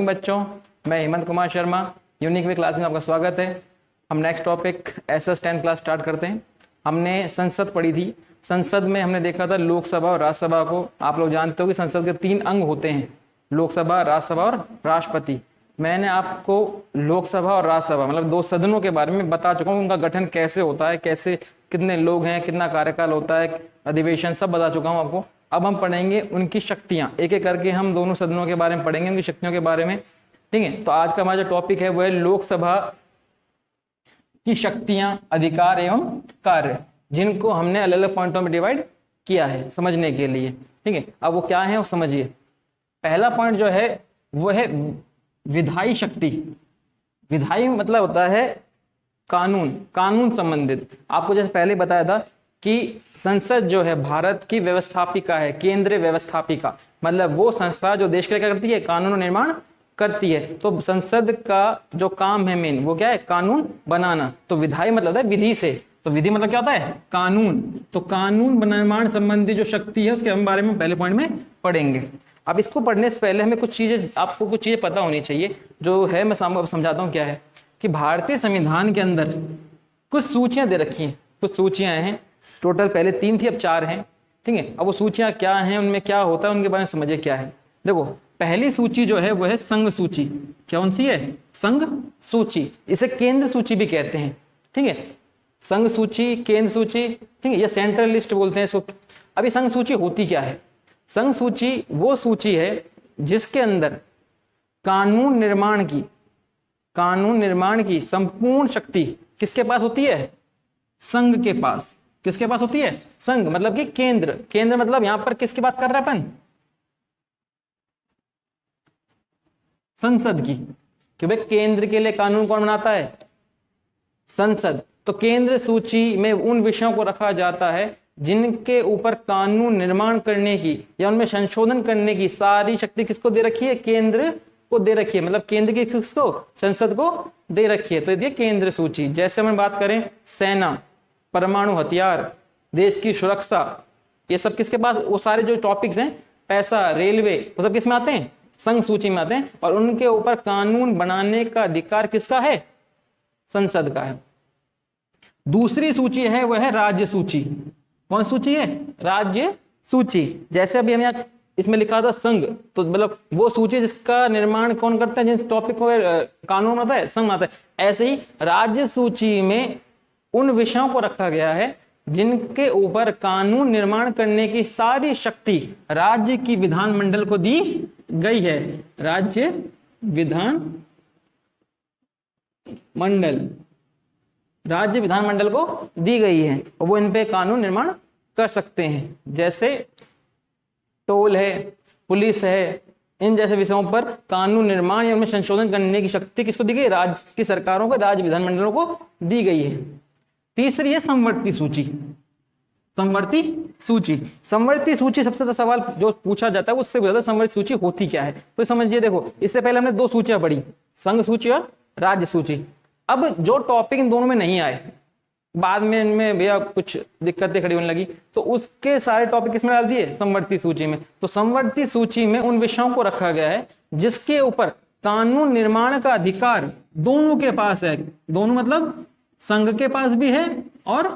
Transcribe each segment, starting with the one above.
Morning बच्चों, मैं Hemant Kumar Sharma, unique way class में आपका स्वागत है। हम next topic SS 10 class start करते हैं। हमने संसद पढ़ी थी। संसद में हमने देखा था लोकसभा और राज्यसभा को। आप लोग जानते हो कि संसद के 3 अंग होते हैं, लोकसभा, राज्यसभा और राष्ट्रपति। मैंने आपको लोकसभा और राज्यसभा मतलब 2 सदनों के बारे में बता चुका हूँ, उनका गठन कैसे होता है, कैसे कितने लोग हैं, कितना कार्यकाल होता है, अधिवेशन सब बता चुका हूँ आपको। अब हम पढ़ेंगे उनकी शक्तियां, एक एक करके हम दोनों सदनों के बारे में पढ़ेंगे, उनकी शक्तियों के बारे में। ठीक है, तो आज का हमारा जो टॉपिक है वो है लोकसभा की शक्तियां, अधिकार एवं कार्य, जिनको हमने अलग अलग पॉइंटों में डिवाइड किया है समझने के लिए। ठीक है, अब वो क्या है वो समझिए। पहला पॉइंट जो है वो है विधायी शक्ति। विधायी मतलब होता है कानून, कानून संबंधित। आपको जैसे पहले बताया था कि संसद जो है भारत की व्यवस्थापिका है, केंद्रीय व्यवस्थापिका, मतलब वो संस्था जो देश के लिए क्या करती है, कानून निर्माण करती है। तो संसद का जो काम है मेन वो क्या है, कानून बनाना। तो विधायी मतलब है विधि से, तो विधि मतलब क्या होता है, कानून। तो कानून निर्माण संबंधी जो शक्ति है उसके हम बारे में पहले पॉइंट में पढ़ेंगे। अब इसको पढ़ने से पहले हमें कुछ चीजें, आपको कुछ चीजें पता होनी चाहिए जो है, मैं समझाता हूँ क्या है। कि भारतीय संविधान के अंदर कुछ सूचियां दे रखी हैं, कुछ सूचियां हैं, टोटल पहले 3 थी अब 4 हैं। ठीक है, अब वो सूचियां क्या हैं, उनमें क्या होता है, उनके बारे में समझिए क्या है। देखो, पहली सूची जो है वो है संघ सूची। कौन सी है, संघ सूची। इसे केंद्र सूची भी कहते हैं। ठीक है, संघ सूची, केंद्र सूची, ठीक है, या सेंट्रल लिस्ट बोलते हैं इसको। अभी संघ सूची होती क्या है, संघ सूची वो सूची है जिसके अंदर कानून निर्माण की संपूर्ण शक्ति किसके पास होती है, संघ के पास। किसके पास होती है, संघ मतलब कि केंद्र। केंद्र मतलब यहां पर किसकी बात कर रहे हैं अपन, संसद की। कि भाई केंद्र के लिए कानून कौन बनाता है, संसद। तो केंद्र सूची में उन विषयों को रखा जाता है जिनके ऊपर कानून निर्माण करने की या उनमें संशोधन करने की सारी शक्ति किसको दे रखी है, केंद्र को दे रखी है। मतलब केंद्र की किसको, संसद को दे रखी है। तो ये केंद्र सूची। जैसे हम बात करें सेना, परमाणु हथियार, देश की सुरक्षा, ये सब किसके पास, वो सारे जो टॉपिक्स हैं, पैसा, रेलवे, वो सब किस में आते हैं, संघ सूची में आते हैं। और उनके ऊपर कानून बनाने का अधिकार किसका है, संसद का है। दूसरी सूची है वह है राज्य सूची। कौन सूची है, राज्य सूची। जैसे अभी हम यहाँ इसमें लिखा था संघ, तो मतलब वो सूची जिसका निर्माण कौन करता है, जिस टॉपिक को कानून आता है, संघ आता है। ऐसे ही राज्य सूची में उन विषयों को रखा गया है जिनके ऊपर कानून निर्माण करने की सारी शक्ति राज्य की विधानमंडल को दी गई है। राज्य विधानमंडल को दी गई है और वो इन पे कानून निर्माण कर सकते हैं। जैसे टोल है, पुलिस है, इन जैसे विषयों पर कानून निर्माण या उनमें संशोधन करने की शक्ति किसको दी गई, राज्य की सरकारों को, राज्य विधानमंडलों को दी गई है। तीसरी है संवर्ती सूची। संवर्ती सूची सबसे ज्यादा सवाल जो पूछा जाता है उससे ज्यादा संवर्ती सूची होती क्या है, तो समझिए। देखो, इससे पहले हमने 2 सूचियां पढ़ी, संघ सूची और राज्य सूची। अब जो टॉपिक इन दोनों में नहीं आए, बाद में इनमें भैया कुछ दिक्कतें खड़ी होने लगी, तो उसके सारे टॉपिक किसमें डाल दिए, संवर्ती सूची में। तो संवर्ती सूची में उन विषयों को रखा गया है जिसके ऊपर कानून निर्माण का अधिकार दोनों के पास है। दोनों मतलब संघ के पास भी है और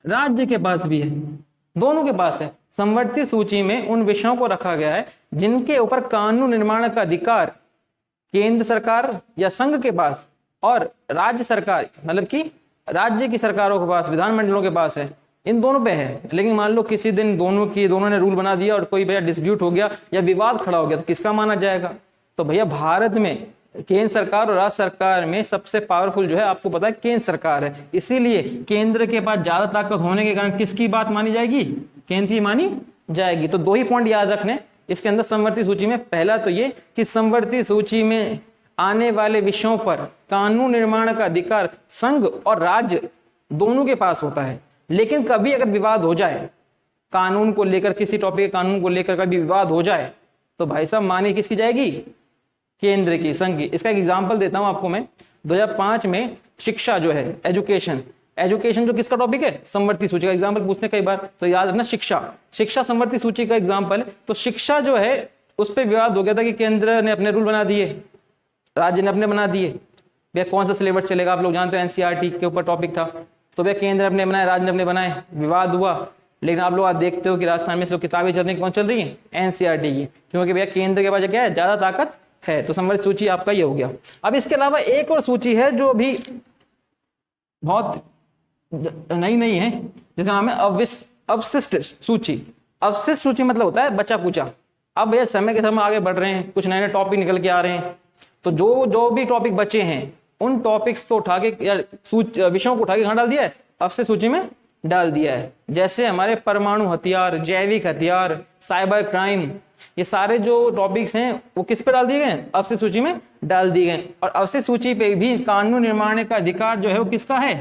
राज्य के पास भी है, दोनों के पास है। संवर्ती सूची में उन विषयों को रखा गया है जिनके ऊपर कानून निर्माण का अधिकार केंद्र सरकार या संघ के पास और राज्य सरकार मतलब कि राज्य की सरकारों के पास, विधानमंडलों के पास है। इन दोनों पे है। लेकिन मान लो किसी दिन दोनों ने रूल बना दिया और कोई भैया डिस्प्यूट हो गया या विवाद खड़ा हो गया, तो किसका माना जाएगा। तो भैया भारत में केंद्र सरकार और राज्य सरकार में सबसे पावरफुल जो है आपको पता है केंद्र सरकार है। इसीलिए केंद्र के पास ज्यादा ताकत होने के कारण किसकी बात मानी जाएगी, केंद्र की मानी जाएगी। तो 2 ही पॉइंट याद रखने इसके अंदर संवर्ती सूची में। पहला तो ये कि संवर्ती सूची में आने वाले विषयों पर कानून निर्माण का अधिकार संघ और राज्य दोनों के पास होता है। लेकिन कभी अगर विवाद हो जाए कानून को लेकर, किसी टॉपिक के कानून को लेकर कभी विवाद हो जाए, तो भाई साहब मानी किसकी जाएगी, केंद्र की, संघ की। इसका एक एग्जांपल देता हूं आपको मैं। 2005 में शिक्षा जो है, एजुकेशन जो किसका टॉपिक है, संवर्ती सूची का। एग्जांपल पूछते कई बार, तो याद रखना शिक्षा संवर्ती सूची का एग्जांपल है। तो शिक्षा जो है उस पर विवाद हो गया था कि केंद्र ने अपने रूल बना दिए, राज्य ने अपने बना दिए, भैया कौन सा सिलेबस चलेगा, आप लोग जानते हैं एनसीईआरटी के ऊपर टॉपिक था। तो भैया केंद्र अपने बनाए, राज्य ने अपने बनाए, विवाद हुआ। लेकिन आप लोग आज देखते हो कि राजस्थान में जो किताबें चल रही कौन चल रही है, एनसीईआरटी की, क्योंकि भैया केंद्र के पास क्या है, ज्यादा ताकत है। तो संवर्धित सूची आपका ये हो गया। अब इसके अलावा एक और सूची है जो अभी बहुत नई है, जिसका नाम है अवशिष्ट सूची। अवशिष्ट सूची मतलब होता है बचा कुचा। अब भैया समय के समय आगे बढ़ रहे हैं, कुछ नए नए टॉपिक निकल के आ रहे हैं, तो जो भी टॉपिक बचे हैं उन टॉपिक्स को उठा के या विषयों को उठा के कहाँ डाल दिया है, अवशिष्ट सूची में डाल दिया है। जैसे हमारे परमाणु हथियार, जैविक हथियार, साइबर क्राइम, ये सारे जो टॉपिक्स हैं वो किस पे डाल दिए गए, अवशिष्ट सूची में डाल दिए गए। और अवशिष्ट सूची पे भी कानून निर्माण का अधिकार जो है वो किसका है,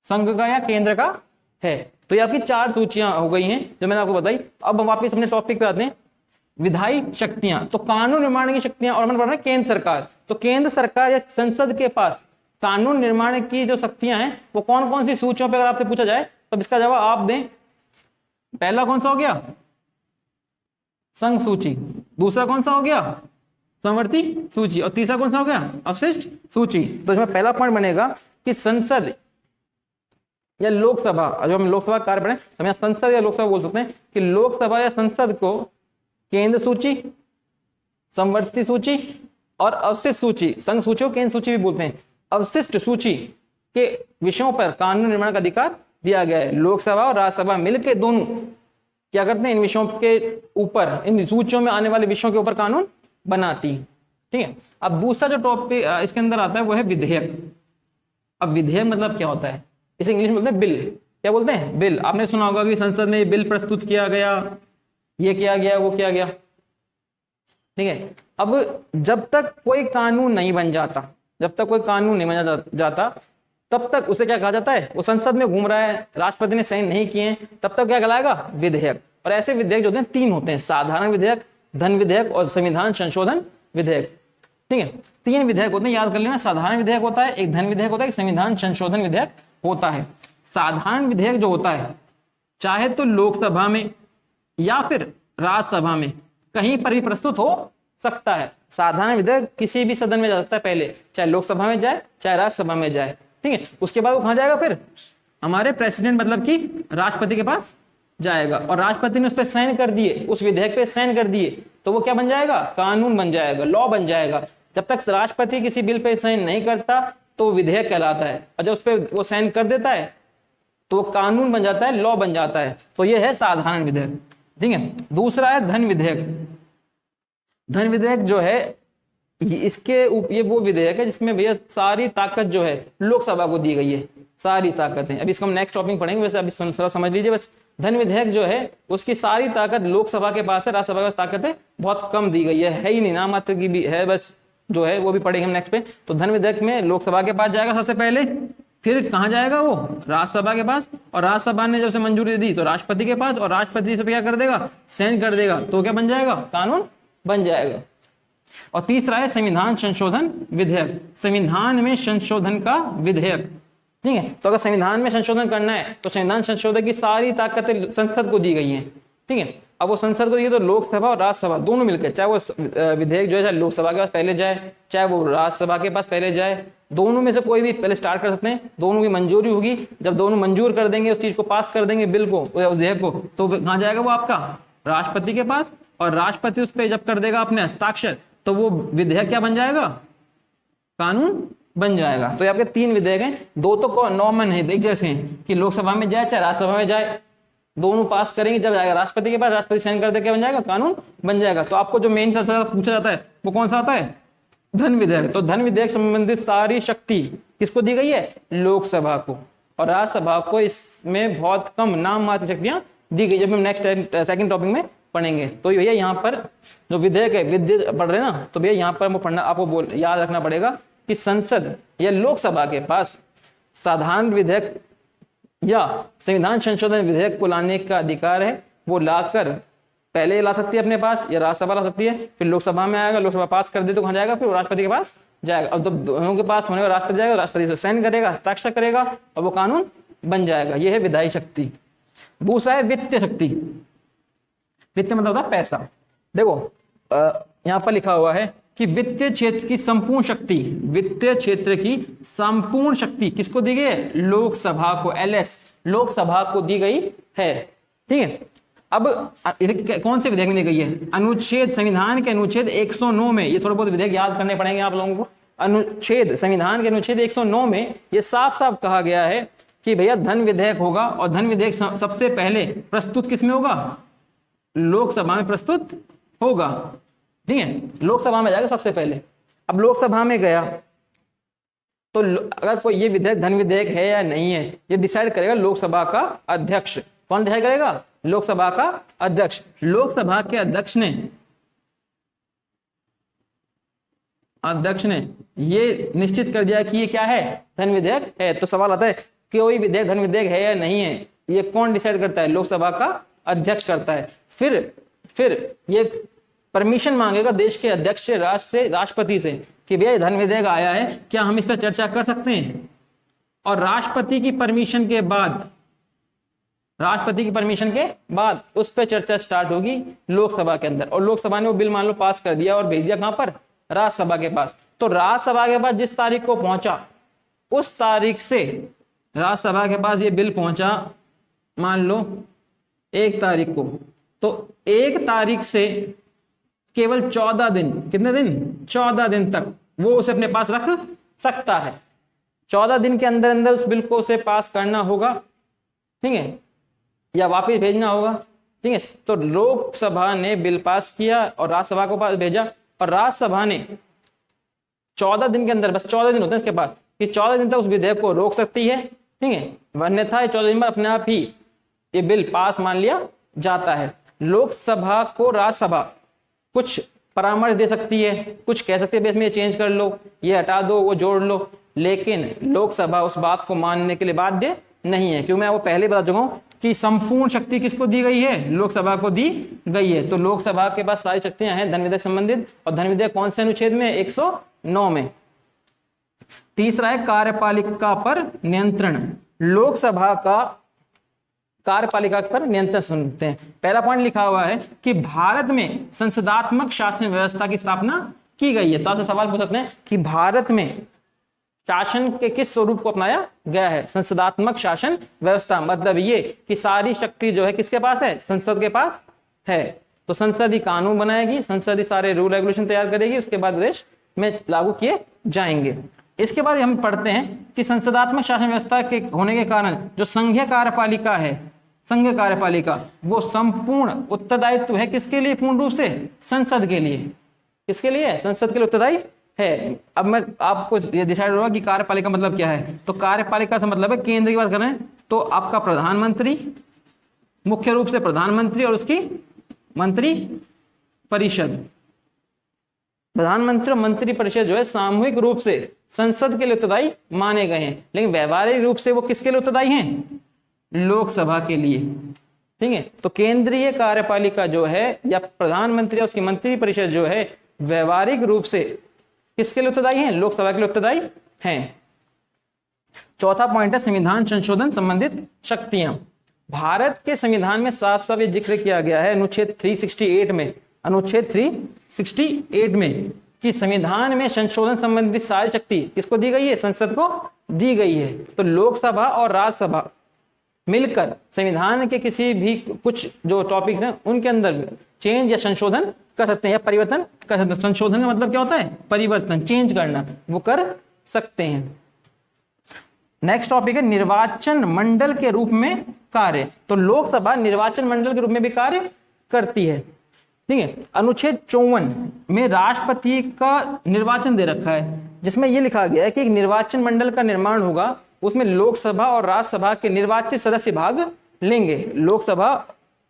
संघ का या केंद्र का है। तो ये आपकी 4 सूचियां हो गई हैं जो मैंने आपको बताई। अब हम वापस अपने टॉपिक पे आते हैं, विधायी शक्तियां। तो कानून निर्माण की शक्तियां, और हम पढ़ रहे हैं केंद्र सरकार। तो केंद्र सरकार या संसद के पास कानून निर्माण की जो शक्तियां हैं वो कौन कौन सी सूचियों पर अगर आपसे पूछा जाए तो इसका जवाब आप दें। पहला कौन सा हो गया, संघ सूची। दूसरा कौन सा हो गया, संवर्ती सूची। और तीसरा कौन सा हो गया, अवशिष्ट सूची। तो इसमें पहला पॉइंट बनेगा कि संसद या लोकसभा, जो हम लोकसभा कार्य पढ़े तो हम संसद या लोकसभा बोल सकते हैं कि लोकसभा या संसद को केंद्र सूची, संवर्ती सूची और अवशिष्ट सूची, संघ सूची और केंद्र सूची भी बोलते हैं, अवशिष्ट सूची के विषयों पर कानून निर्माण का अधिकार दिया गया है। लोकसभा और राज्यसभा मिलकर दोनों क्या करते हैं, इन विषयों के ऊपर, इन सूचियों में आने वाले विषयों के ऊपर कानून बनाती है। ठीक है। अब दूसरा जो टॉपिक इसके अंदर आता है वो है विधेयक। अब विधेयक मतलब क्या होता है, इसे इंग्लिश में बोलते हैं बिल। क्या बोलते हैं, बिल। आपने सुना होगा कि संसद में बिल प्रस्तुत किया गया, ये किया गया, वो किया गया। ठीक है। अब जब तक कोई कानून नहीं बन जाता, जब तक कोई कानून नहीं बना जाता तब तक उसे क्या कहा जाता है, वो संसद में घूम रहा है, राष्ट्रपति ने साइन नहीं किए, तब तक क्या कहलाएगा, विधेयक। और ऐसे विधेयक जो होते हैं 3 होते हैं, साधारण विधेयक, धन विधेयक और संविधान संशोधन विधेयक। ठीक है, 3 विधेयक होते हैं, याद कर लेना। साधारण विधेयक होता है, एक धन विधेयक होता है, एक संविधान संशोधन विधेयक होता है। साधारण विधेयक जो होता है चाहे तो लोकसभा में या फिर राज्यसभा में कहीं पर भी प्रस्तुत हो सकता है। साधारण विधेयक किसी भी सदन में जा सकता है पहले, चाहे लोकसभा में जाए चाहे राज्यसभा में जाए। ठीक है। उसके बाद वो कहां जाएगा, फिर हमारे प्रेसिडेंट मतलब कि राष्ट्रपति के पास जाएगा, और राष्ट्रपति ने उस पर साइन कर दिए, उस विधेयक पे साइन कर दिए, तो वो क्या बन जाएगा, कानून बन जाएगा, लॉ बन जाएगा। जब तक राष्ट्रपति किसी बिल पे साइन नहीं करता तो विधेयक कहलाता है, और जब उस पर वो साइन कर देता है तो वो कानून बन जाता है, लॉ बन जाता है। तो ये है साधारण विधेयक। ठीक है। दूसरा है धन विधेयक। धन विधेयक जो है ये वो विधेयक है जिसमें भैया सारी ताकत जो है लोकसभा को दी गई है, सारी ताकतें। अभी इसको हम नेक्स्ट टॉपिक पढ़ेंगे, वैसे अभी समझ लीजिए बस। धन विधेयक जो है उसकी सारी ताकत लोकसभा के पास है, राज्यसभा के पास ताकतें बहुत कम दी गई है ही नहीं, नाम मात्र की भी है बस, जो है वो भी पढ़ेंगे हम नेक्स्ट पे। तो धन विधेयक में लोकसभा के पास जाएगा सबसे पहले, फिर कहां जाएगा वो, राज्यसभा के पास, और राज्यसभा ने जब से मंजूरी दी तो राष्ट्रपति के पास, और राष्ट्रपति से क्या कर देगा, साइन कर देगा, तो क्या बन जाएगा, कानून बन जाएगा। और तीसरा है संविधान संशोधन विधेयक। संविधान में संशोधन का विधेयक। ठीक है। तो अगर संविधान में संशोधन करना है तो संविधान संशोधन की सारी ताकतें संसद को दी गई हैं। ठीक है। अब वो संसद को दी तो लोकसभा और राज्यसभा दोनों मिलकर, चाहे वो विधेयक जो है चाहे लोकसभा के पास पहले जाए चाहे वो राज्यसभा के पास पहले जाए, दोनों में से कोई भी पहले स्टार्ट कर सकते हैं, दोनों की मंजूरी होगी। जब दोनों मंजूर कर देंगे, उस चीज को पास कर देंगे, बिल को, विधेयक को, तो कहां जाएगा वो आपका, राष्ट्रपति के पास, और राष्ट्रपति उस पर जब कर देगा अपने हस्ताक्षर तो वो विधेयक क्या बन जाएगा, कानून बन जाएगा। तो ये आपके 3 विधेयक हैं, 2 तो नॉर्मल है, एक जैसे हैं कि लोकसभा में जाए चाहे राज्यसभा में जाए, दोनों पास करेंगे, जब जाएगा राष्ट्रपति के पास, राष्ट्रपति साइन कर दे क्या बन जाएगा, कानून बन जाएगा। तो आपको जो मेन सबसे पूछा जाता है वो कौन सा आता है, धन विधेयक। तो धन विधेयक संबंधित सारी शक्ति किसको दी गई है, लोकसभा को, और राज्यसभा को इसमें बहुत कम नाम मात्र शक्तियां दी गई, जब हम नेक्स्ट सेकंड टॉपिक में पढ़ेंगे। तो भैया यहाँ पर जो विधेयक है, विधेयक पढ़ रहे हैं ना, तो भैया यहाँ पर हमको पढ़ना, आपको याद रखना पड़ेगा कि संसद या लोकसभा के पास साधारण विधेयक या संविधान संशोधन विधेयक को लाने का अधिकार है। वो लाकर पहले ला सकती है अपने पास, या राज्यसभा ला सकती है, फिर लोकसभा में आएगा, लोकसभा पास कर दे तो कहाँ जाएगा, फिर राष्ट्रपति के पास जाएगा। अब जब दोनों के पास होने का राष्ट्रपति जाएगा, राष्ट्रपति से साइन करेगा, हस्ताक्षर करेगा, और वो कानून बन जाएगा। ये है विधायी शक्ति। दूसरा है वित्तीय शक्ति। वित्त मतलब होता है पैसा। देखो यहाँ पर लिखा हुआ है कि वित्तीय क्षेत्र की संपूर्ण शक्ति, वित्तीय क्षेत्र की संपूर्ण शक्ति किसको दी गई है? लोकसभा को, एलएस, लोकसभा को दी गई है। ठीक है, अब कौन से विधेयक में दी गई है? अनुच्छेद, संविधान के अनुच्छेद 109 में, ये थोड़ा बहुत विधेयक याद करने पड़ेंगे आप लोगों को। अनुच्छेद, संविधान के अनुच्छेद 109 में ये साफ साफ कहा गया है कि भैया धन विधेयक होगा, और धन विधेयक सबसे पहले प्रस्तुत किस में होगा? लोकसभा में प्रस्तुत होगा। ठीक है, लोकसभा में जाएगा सबसे पहले। अब लोकसभा में गया तो अगर कोई ये विधेयक धन विधेयक है या नहीं है, ये डिसाइड करेगा लोकसभा का अध्यक्ष। कौन डिसाइड करेगा? लोकसभा का अध्यक्ष। लोकसभा के अध्यक्ष ने ये निश्चित कर दिया कि ये क्या है? धन विधेयक है। तो सवाल आता है कि कोई विधेयक धन विधेयक है या नहीं है, ये कौन डिसाइड करता है? लोकसभा का अध्यक्ष करता है। फिर ये परमिशन मांगेगा देश के अध्यक्ष से, राष्ट्रपति से कि भैया धन विधेयक आया है, क्या हम इस पर चर्चा कर सकते हैं? और राष्ट्रपति की परमिशन के बाद उस पर चर्चा स्टार्ट होगी लोकसभा के अंदर। और लोकसभा ने वो बिल मान लो पास कर दिया और भेज दिया कहां पर? राज्यसभा के पास। तो राज्यसभा के पास जिस तारीख को पहुंचा, उस तारीख से राज्यसभा के पास ये बिल पहुंचा मान लो 1 तारीख को, तो 1 तारीख से केवल 14 दिन, कितने दिन? 14 दिन तक वो उसे अपने पास रख सकता है। 14 दिन के अंदर अंदर उस बिल को उसे पास करना होगा, ठीक है, या वापस भेजना होगा। ठीक है, तो लोकसभा ने बिल पास किया और राज्यसभा को पास भेजा, और राज्यसभा ने 14 दिन के अंदर, बस 14 दिन होते हैं इसके बाद, कि 14 दिन तक उस विधेयक को रोक सकती है। ठीक है, अन्यथा 14 दिन में अपने आप ही ये बिल पास मान लिया जाता है। लोकसभा को राज्यसभा कुछ परामर्श दे सकती है, कुछ कह सकती है इसमें ये चेंज कर लो, ये हटा दो, वो जोड़ लो, लेकिन लोकसभा उस बात को मानने के लिए बाध्य नहीं है। क्यों? मैं वो पहले बता चुका हूं कि संपूर्ण शक्ति किसको दी गई है? लोकसभा को दी गई है। तो लोकसभा के पास सारी शक्तियां हैं धन विधेयक संबंधित। और धन विधेयक कौन से अनुच्छेद में? 109 में। तीसरा है कार्यपालिका पर नियंत्रण। लोकसभा का कार्यपालिका पर नियंत्रण सुनते हैं। पहला पॉइंट लिखा हुआ है कि भारत में संसदात्मक शासन व्यवस्था की स्थापना की गई है। तो आपसे सवाल पूछ सकते हैं कि भारत में शासन के किस स्वरूप को अपनाया गया है? संसदात्मक शासन व्यवस्था। मतलब ये कि सारी शक्ति जो है किसके पास है? संसद के पास है। तो संसद ही कानून बनाएगी, संसद ही सारे रूल रेगुलेशन तैयार करेगी, उसके बाद देश में लागू किए जाएंगे। इसके बाद हम पढ़ते हैं कि संसदात्मक शासन व्यवस्था के होने के कारण जो संघीय कार्यपालिका है, संघीय कार्यपालिका, वो संपूर्ण उत्तरदायित्व है किसके लिए? पूर्ण रूप से संसद के लिए। किसके लिए? संसद के लिए उत्तरदायी है। अब मैं आपको ये डिसाइड होगा कि कार्यपालिका मतलब क्या है। तो कार्यपालिका से मतलब है, केंद्र की बात करें तो आपका प्रधानमंत्री, मुख्य रूप से प्रधानमंत्री और उसकी मंत्री परिषद। प्रधानमंत्री और मंत्री परिषद जो है सामूहिक रूप से संसद के लिए उत्तरदायी माने गए हैं, लेकिन व्यवहारिक रूप से वो किसके लिए उत्तरदायी हैं? लोकसभा के लिए। ठीक है, तो केंद्रीय कार्यपालिका जो है या प्रधानमंत्री और उसकी मंत्री परिषद जो है व्यवहारिक रूप से किसके लिए उत्तरदायी हैं? लोकसभा के लिए उत्तरदायी हैं। चौथा पॉइंट है संविधान संशोधन संबंधित शक्तियां। भारत के संविधान में साफ साफ ये जिक्र किया गया है अनुच्छेद 368 में, अनुच्छेद 368 में, कि संविधान में संशोधन संबंधित सारी शक्ति किसको दी गई है? संसद को दी गई है। तो लोकसभा और राज्यसभा मिलकर संविधान के किसी भी कुछ जो टॉपिक्स हैं उनके अंदर चेंज या संशोधन कर सकते हैं या परिवर्तन कर सकते हैं। संशोधन का मतलब क्या होता है? परिवर्तन, चेंज करना, वो कर सकते हैं। नेक्स्ट टॉपिक है निर्वाचन मंडल के रूप में कार्य। तो लोकसभा निर्वाचन मंडल के रूप में भी कार्य करती है। ठीक है, अनुच्छेद 54 में राष्ट्रपति का निर्वाचन दे रखा है, जिसमें यह लिखा गया है कि एक निर्वाचन मंडल का निर्माण होगा, उसमें लोकसभा और राज्यसभा के निर्वाचित सदस्य भाग लेंगे। लोकसभा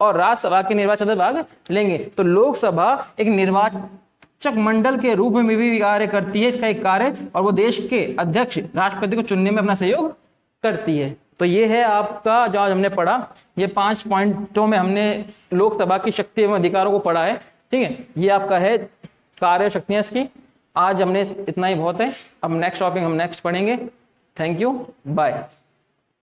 और राज्यसभा के निर्वाचित सदस्य भाग लेंगे। तो लोकसभा एक निर्वाचक मंडल के रूप में भी कार्य करती है, इसका एक कार्य, और वो देश के अध्यक्ष राष्ट्रपति को चुनने में अपना सहयोग करती है। तो ये है आपका जो आज हमने पढ़ा, ये 5 पॉइंटों में हमने लोकसभा की शक्ति एवं अधिकारों को पढ़ा है। ठीक है, ये आपका है कार्य शक्तियां इसकी। आज हमने इतना ही बहुत है। अब नेक्स्ट टॉपिक हम नेक्स्ट पढ़ेंगे। Thank you, bye.